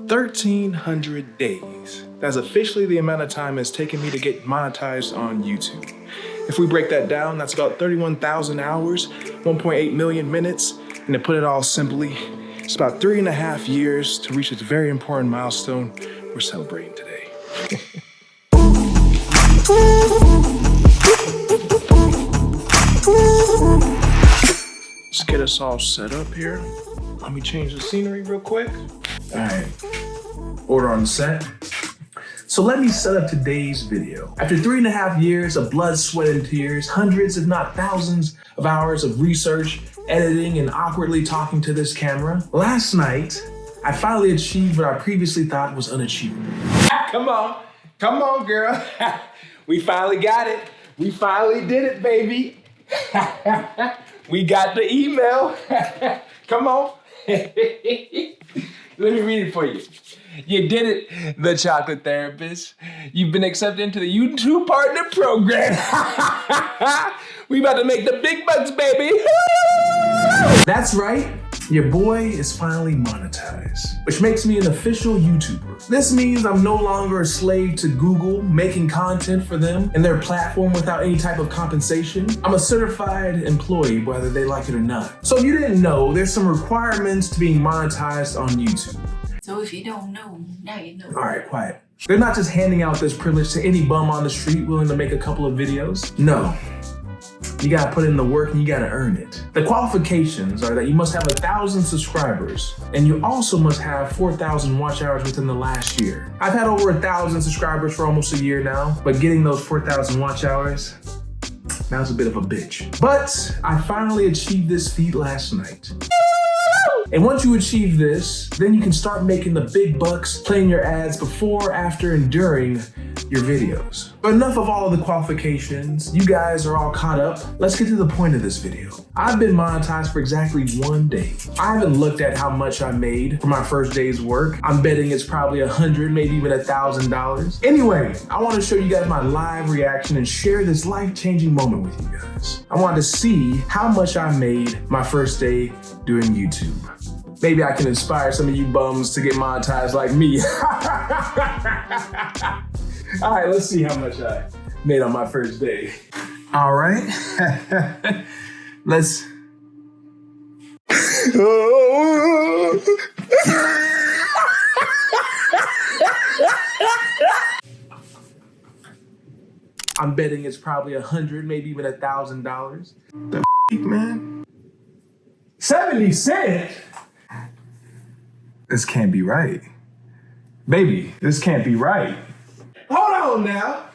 1,300 days. That's officially the amount of time it's taken me to get monetized on YouTube. If we break that down, that's about 31,000 hours, 1.8 million minutes, and to put it all simply, it's about 3.5 years to reach this very important milestone we're celebrating today. Let's get us all set up here. Let me change the scenery real quick. All right, order on the set. So let me set up today's video. After 3.5 years of blood, sweat, and tears, hundreds, if not thousands of hours of research, editing, and awkwardly talking to this camera, last night, I finally achieved what I previously thought was unachievable. Come on, girl. We finally got it. We finally did it, baby. We got the email. Come on. Let me read it for you. You did it, the chocolate therapist. You've been accepted into the YouTube partner program. We about to make the big bucks, baby. That's right. Your boy is finally monetized, which makes me an official YouTuber. This means I'm no longer a slave to Google, making content for them and their platform without any type of compensation. I'm a certified employee, whether they like it or not. So if you didn't know, there's some requirements to being monetized on YouTube. So if you don't know, now you know. All right, quiet. They're not just handing out this privilege to any bum on the street willing to make a couple of videos. No. You gotta put in the work and you gotta earn it. The qualifications are that you must have 1,000 subscribers and you also must have 4,000 watch hours within the last year. I've had over 1,000 subscribers for almost a year now, but getting those 4,000 watch hours, that was a bit of a bitch. But I finally achieved this feat last night. And once you achieve this, then you can start making the big bucks playing your ads before, after, and during your videos. But enough of all of the qualifications. You guys are all caught up. Let's get to the point of this video. I've been monetized for exactly 1 day. I haven't looked at how much I made for my first day's work. I'm betting it's probably $100, maybe even $1,000. Anyway, I want to show you guys my live reaction and share this life-changing moment with you guys. I wanted to see how much I made my first day doing YouTube. Maybe I can inspire some of you bums to get monetized like me. All right, let's see how much I made on my first day. All right, let's. I'm betting it's probably $100, maybe even $1,000. The man? 70 cents? This can't be right. Baby, this can't be right. Hold on now.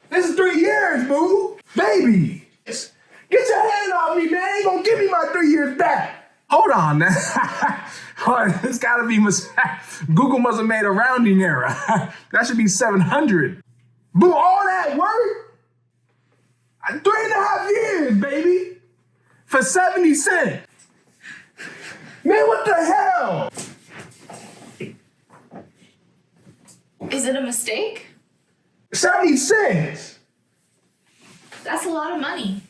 This is 3 years, boo. Baby, get your hand off me, man. You gonna give me my 3 years back. Hold on now. This gotta be, Google must have made a rounding error. That should be 700. Boo, all that work? 3.5 years, baby. For 70 cents. Man, what the hell? Is it a mistake? 70 cents. That's a lot of money.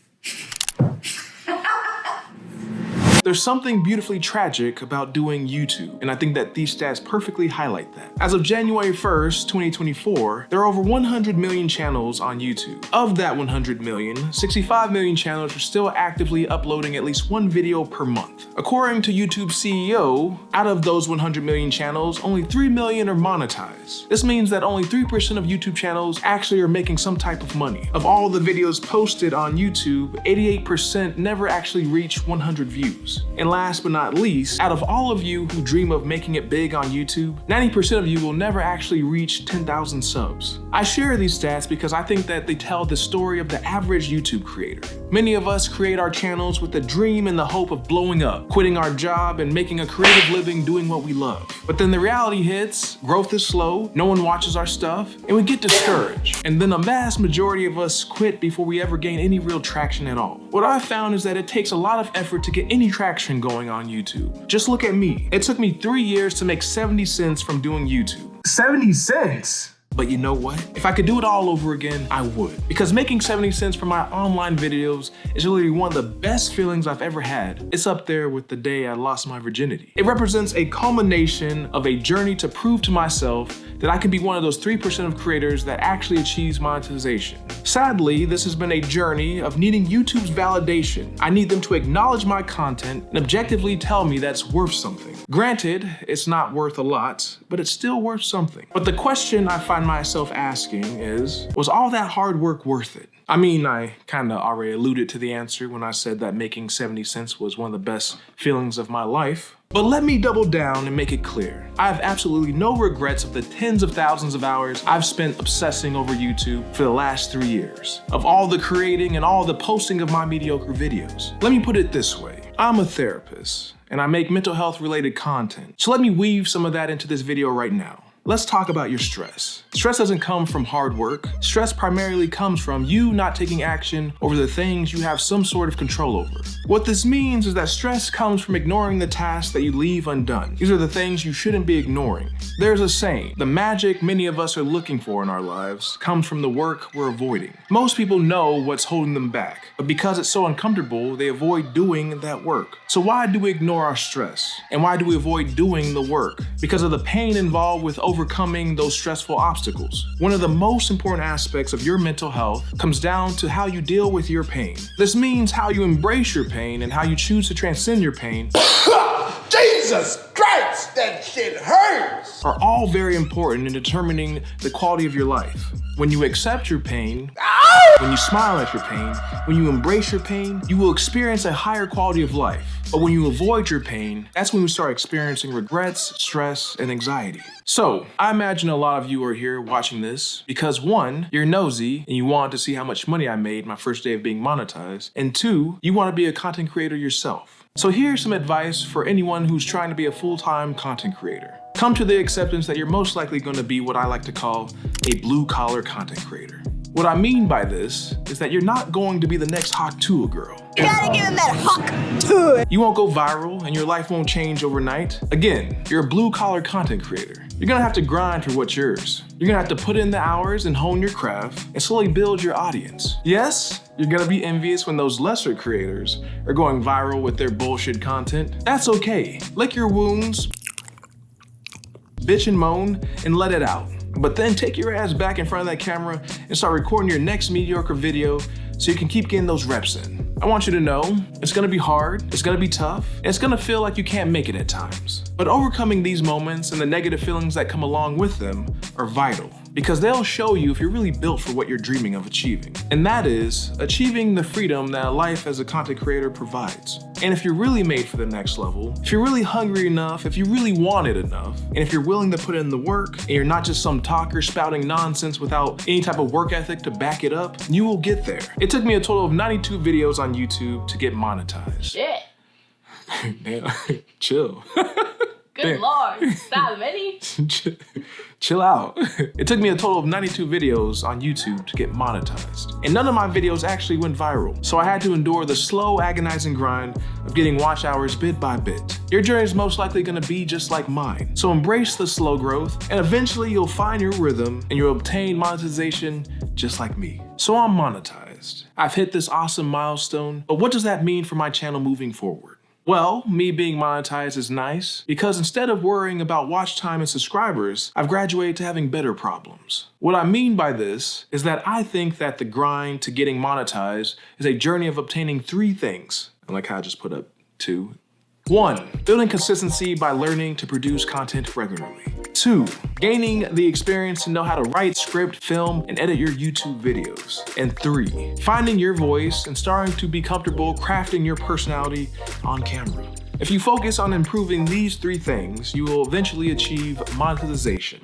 There's something beautifully tragic about doing YouTube, and I think that these stats perfectly highlight that. As of January 1st, 2024, there are over 100 million channels on YouTube. Of that 100 million, 65 million channels are still actively uploading at least one video per month. According to YouTube's CEO, out of those 100 million channels, only 3 million are monetized. This means that only 3% of YouTube channels actually are making some type of money. Of all the videos posted on YouTube, 88% never actually reach 100 views. And last but not least, out of all of you who dream of making it big on YouTube, 90% of you will never actually reach 10,000 subs. I share these stats because I think that they tell the story of the average YouTube creator. Many of us create our channels with the dream and the hope of blowing up, quitting our job, and making a creative living doing what we love. But then the reality hits, growth is slow, no one watches our stuff, and we get discouraged. And then a vast majority of us quit before we ever gain any real traction at all. What I've found is that it takes a lot of effort to get any traction going on YouTube. Just look at me. It took me 3 years to make 70 cents from doing YouTube. 70 cents? But you know what? If I could do it all over again, I would. Because making 70 cents from my online videos is literally one of the best feelings I've ever had. It's up there with the day I lost my virginity. It represents a culmination of a journey to prove to myself that I can be one of those 3% of creators that actually achieves monetization. Sadly, this has been a journey of needing YouTube's validation. I need them to acknowledge my content and objectively tell me that's worth something. Granted, it's not worth a lot, but it's still worth something. But the question I find myself asking is, was all that hard work worth it? I mean, I kinda already alluded to the answer when I said that making 70 cents was one of the best feelings of my life. But let me double down and make it clear. I have absolutely no regrets of the tens of thousands of hours I've spent obsessing over YouTube for the last 3 years, of all the creating and all the posting of my mediocre videos. Let me put it this way. I'm a therapist, and I make mental health related content. So let me weave some of that into this video right now. Let's talk about your stress. Stress doesn't come from hard work. Stress primarily comes from you not taking action over the things you have some sort of control over. What this means is that stress comes from ignoring the tasks that you leave undone. These are the things you shouldn't be ignoring. There's a saying, the magic many of us are looking for in our lives comes from the work we're avoiding. Most people know what's holding them back, but because it's so uncomfortable, they avoid doing that work. So why do we ignore our stress? And why do we avoid doing the work? Because of the pain involved with overcoming those stressful obstacles. One of the most important aspects of your mental health comes down to how you deal with your pain. This means how you embrace your pain and how you choose to transcend your pain. Jesus Christ, that shit hurts! Are all very important in determining the quality of your life. When you accept your pain, when you smile at your pain, when you embrace your pain, you will experience a higher quality of life. But when you avoid your pain, that's when you start experiencing regrets, stress, and anxiety. So, I imagine a lot of you are here watching this because 1, you're nosy and you want to see how much money I made my first day of being monetized, and 2, you want to be a content creator yourself. So here's some advice for anyone who's trying to be a full-time content creator. Come to the acceptance that you're most likely going to be what I like to call a blue-collar content creator. What I mean by this is that you're not going to be the next hot tool girl. You gotta give him that hawk to it. You won't go viral and your life won't change overnight. Again, you're a blue-collar content creator. You're gonna have to grind for what's yours. You're gonna have to put in the hours and hone your craft and slowly build your audience. Yes, you're gonna be envious when those lesser creators are going viral with their bullshit content. That's okay. Lick your wounds, bitch and moan, and let it out. But then take your ass back in front of that camera and start recording your next mediocre video so you can keep getting those reps in. I want you to know it's gonna be hard, it's gonna be tough, and it's gonna feel like you can't make it at times. But overcoming these moments and the negative feelings that come along with them are vital because they'll show you if you're really built for what you're dreaming of achieving. And that is achieving the freedom that a life as a content creator provides. And if you're really made for the next level, if you're really hungry enough, if you really want it enough, and if you're willing to put in the work, and you're not just some talker spouting nonsense without any type of work ethic to back it up, you will get there. It took me a total of 92 videos on YouTube to get monetized. Shit. Damn, chill. Good lord. That many? Chill out. It took me a total of 92 videos on YouTube to get monetized. And none of my videos actually went viral. So I had to endure the slow, agonizing grind of getting watch hours bit by bit. Your journey is most likely gonna be just like mine. So embrace the slow growth and eventually you'll find your rhythm and you'll obtain monetization just like me. So I'm monetized. I've hit this awesome milestone, but what does that mean for my channel moving forward? Well, me being monetized is nice because instead of worrying about watch time and subscribers, I've graduated to having better problems. What I mean by this is that I think that the grind to getting monetized is a journey of obtaining 3 things. I like how I just put up 2. 1, building consistency by learning to produce content regularly. 2, gaining the experience to know how to write, script, film, and edit your YouTube videos. And 3, finding your voice and starting to be comfortable crafting your personality on camera. If you focus on improving these 3 things, you will eventually achieve monetization.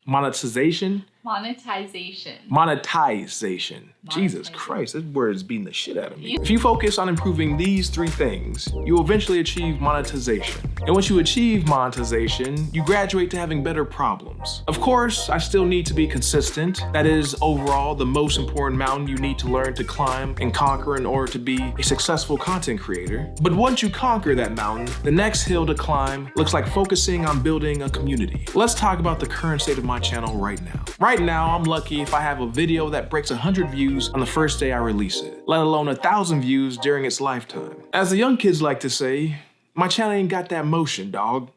Monetization? Monetization. Monetization. Jesus Christ, this word is beating the shit out of me. If you focus on improving these 3 things, you will eventually achieve monetization. And once you achieve monetization, you graduate to having better problems. Of course, I still need to be consistent. That is overall the most important mountain you need to learn to climb and conquer in order to be a successful content creator. But once you conquer that mountain, the next hill to climb looks like focusing on building a community. Let's talk about the current state of my channel right now. Right Right now, I'm lucky if I have a video that breaks 100 views on the first day I release it, let alone 1,000 views during its lifetime. As the young kids like to say, my channel ain't got that motion, dog.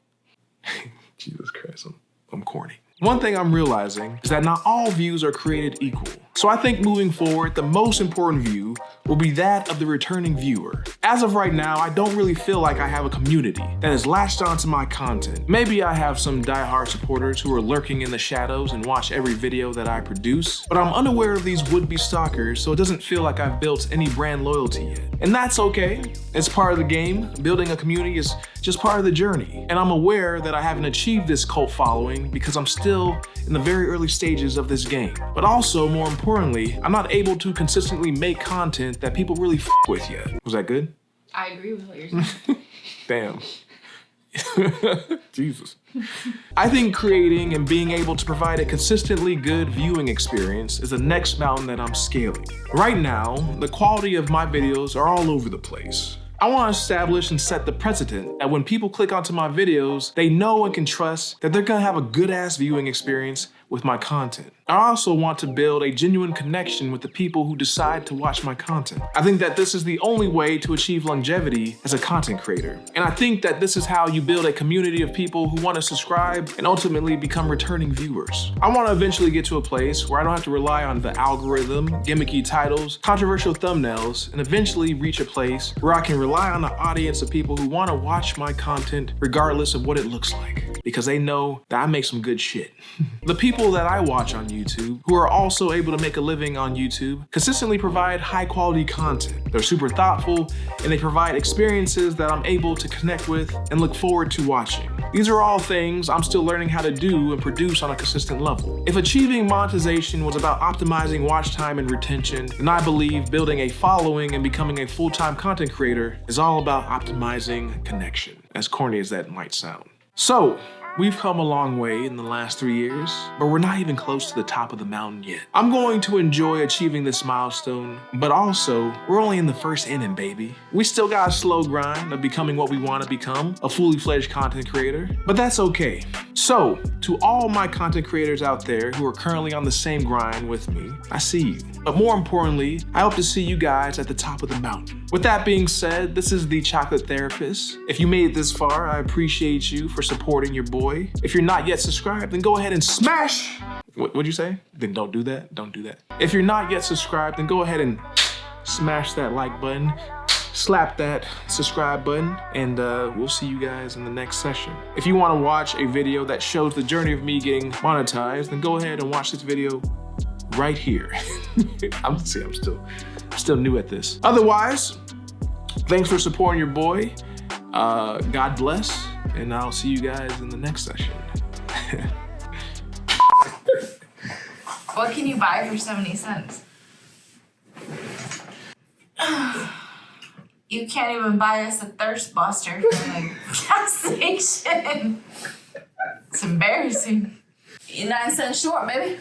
Jesus Christ, I'm corny. One thing I'm realizing is that not all views are created equal. So I think moving forward, the most important view will be that of the returning viewer. As of right now, I don't really feel like I have a community that has latched onto my content. Maybe I have some diehard supporters who are lurking in the shadows and watch every video that I produce, but I'm unaware of these would-be stalkers, so it doesn't feel like I've built any brand loyalty yet. And that's okay. It's part of the game. Building a community is just part of the journey. And I'm aware that I haven't achieved this cult following because I'm still in the very early stages of this game. But also, more importantly, I'm not able to consistently make content that people really f with yet. Was that good? I agree with what you're saying. Damn. Jesus. I think creating and being able to provide a consistently good viewing experience is the next mountain that I'm scaling. Right now, the quality of my videos are all over the place. I want to establish and set the precedent that when people click onto my videos, they know and can trust that they're gonna have a good ass viewing experience with my content. I also want to build a genuine connection with the people who decide to watch my content. I think that this is the only way to achieve longevity as a content creator. And I think that this is how you build a community of people who want to subscribe and ultimately become returning viewers. I want to eventually get to a place where I don't have to rely on the algorithm, gimmicky titles, controversial thumbnails, and eventually reach a place where I can rely on the audience of people who want to watch my content regardless of what it looks like, because they know that I make some good shit. The people that I watch on YouTube, who are also able to make a living on YouTube, consistently provide high quality content. They're super thoughtful, and they provide experiences that I'm able to connect with and look forward to watching. These are all things I'm still learning how to do and produce on a consistent level. If achieving monetization was about optimizing watch time and retention, then I believe building a following and becoming a full-time content creator is all about optimizing connection, as corny as that might sound. So, we've come a long way in the last 3 years, but we're not even close to the top of the mountain yet. I'm going to enjoy achieving this milestone, but also, we're only in the first inning, baby. We still got a slow grind of becoming what we want to become, a fully fledged content creator, but that's okay. So, to all my content creators out there who are currently on the same grind with me, I see you. But more importantly, I hope to see you guys at the top of the mountain. With that being said, this is the Chocolate Therapist. If you made it this far, I appreciate you for supporting your boy. If you're not yet subscribed, then go ahead and smash. What'd you say? Then don't do that. Don't do that. If you're not yet subscribed, then go ahead and smash that like button, slap that subscribe button, and we'll see you guys in the next session. If you want to watch a video that shows the journey of me getting monetized, then go ahead and watch this video right here. I'm still new at this. Otherwise, thanks for supporting your boy. God bless, and I'll see you guys in the next session. What can you buy for 70 cents? You can't even buy us a thirst buster from the gas station. It's embarrassing. You're 9 cents short, baby.